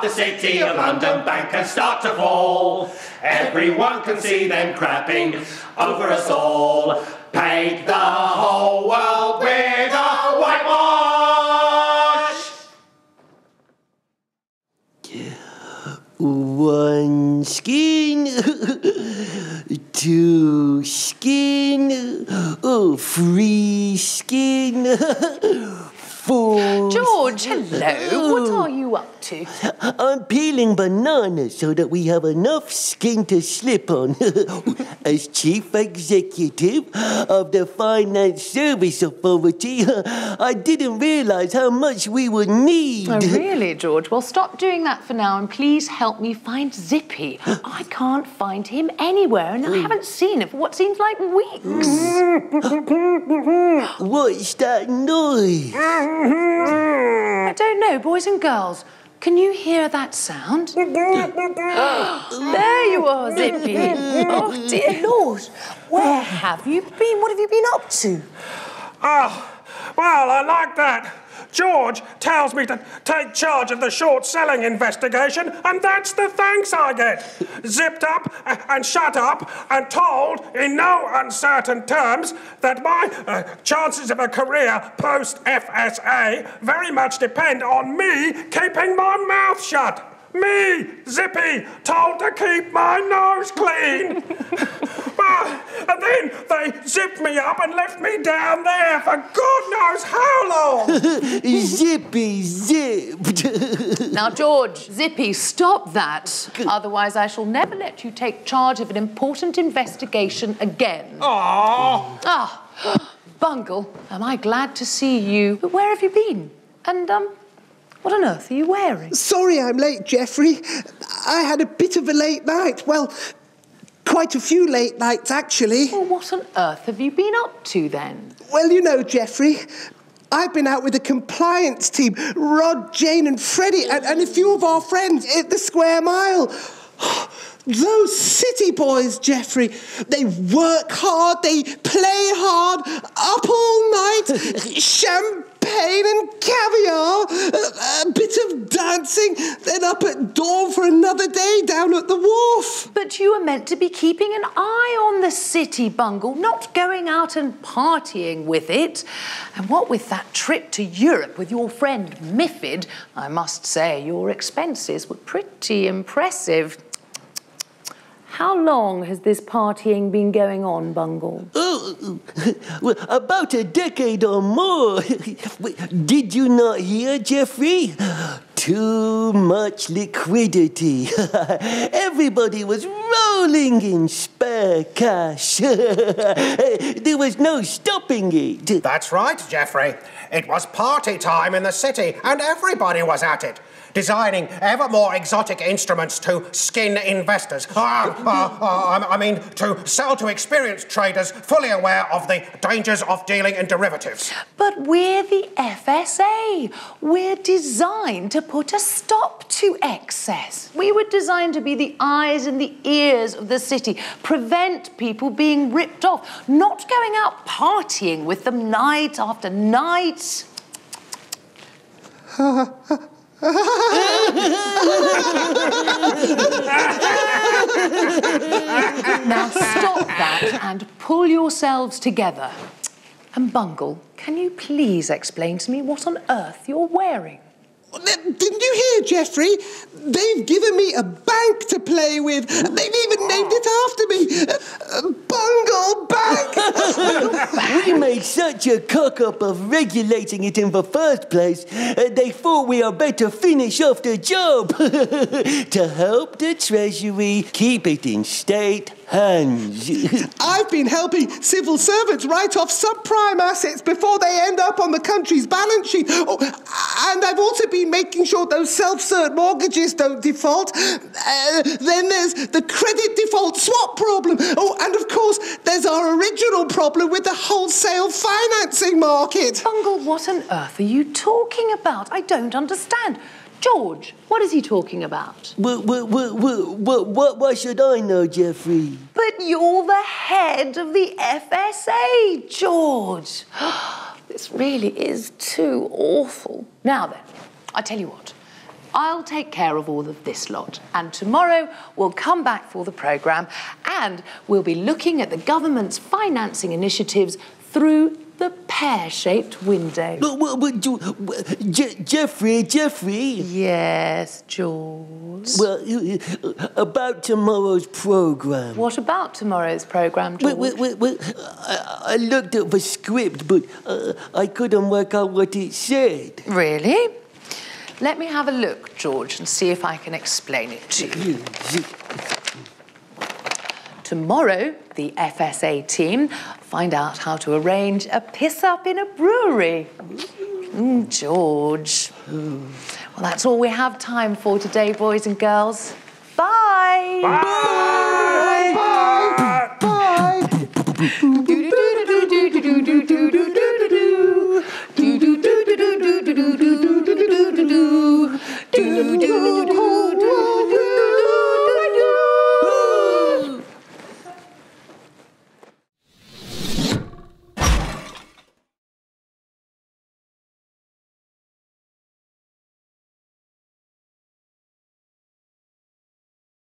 the city of London Bank can start to fall. Everyone can see them crapping over us all. Paint the whole world with a whitewash! One skin, two skin, three skin, four... George, hello. What are you up to? I'm peeling bananas so that we have enough skin to slip on. As Chief Executive of the Finance Service Authority, I didn't realise how much we would need. Oh, really, George? Well, stop doing that for now and please help me find Zippy. I can't find him anywhere and I haven't seen him for what seems like weeks. What's that noise? I don't know, boys and girls. Can you hear that sound? There you are, Zippy. Oh, dear Lord. Where have you been? What have you been up to? Oh, well, I like that. George tells me to take charge of the short-selling investigation, and that's the thanks I get. Zipped up and shut up and told in no uncertain terms that my chances of a career post-FSA very much depend on me keeping my mouth shut. Me, Zippy, told to keep my nose clean. And then they zipped me up and left me down there for God knows how long. Zippy zipped. Now, George, Zippy, stop that. Otherwise, I shall never let you take charge of an important investigation again. Aww. Ah, Bungle, am I glad to see you. But where have you been? And, what on earth are you wearing? Sorry I'm late, Geoffrey. I had a bit of a late night. Well, quite a few late nights, actually. Well, what on earth have you been up to, then? Well, you know, Geoffrey, I've been out with the compliance team, Rod, Jane and Freddie, and a few of our friends at the Square Mile. Those city boys, Geoffrey, they work hard, they play hard, up all night, champagne and caviar, a bit of dancing, then up at dawn for another day down at the wharf. But you were meant to be keeping an eye on the city, Bungle, not going out and partying with it. And what with that trip to Europe with your friend Miffid, I must say your expenses were pretty impressive. How long has this partying been going on, Bungle? Oh, well, about a decade or more. Did you not hear, Geoffrey? Too much liquidity. Everybody was rolling in spare cash. There was no stopping it. That's right, Geoffrey. It was party time in the city, and everybody was at it, designing ever more exotic instruments to skin investors. I mean, to sell to experienced traders fully aware of the dangers of dealing in derivatives. But we're the FSA. We're designed to put a stop to excess. We were designed to be the eyes and the ears of the city, prevent people being ripped off, not going out partying with them night after night. Now stop that and pull yourselves together. And Bungle, can you please explain to me what on earth you're wearing? Didn't you hear, Geoffrey? They've given me a bank to play with. They've even named it after me. Bungle Bank! We made such a cock-up of regulating it in the first place, they thought we had better finish off the job to help the Treasury keep it in state hands. I've been helping civil servants write off subprime assets before they end up on the country's balance sheet. Oh, and I've also been making sure those self-cert mortgages don't default. Then there's the credit default swap problem. Oh, and of course, there's our original problem with the wholesale financing market. Bungle, what on earth are you talking about? I don't understand. George, what is he talking about? What should I know, Geoffrey? But you're the head of the FSA, George. This really is too awful. Now then, I tell you what. I'll take care of all of this lot. And tomorrow we'll come back for the programme and we'll be looking at the government's financing initiatives through the pear-shaped window. Jeffrey. Yes, George? Well, about tomorrow's programme. What about tomorrow's programme, George? Well, I looked at the script, but I couldn't work out what it said. Really? Let me have a look, George, and see if I can explain it to you. Tomorrow, the FSA team find out how to arrange a piss-up in a brewery. George. Well, that's all we have time for today, boys and girls. Bye! Bye! Bye! Bye!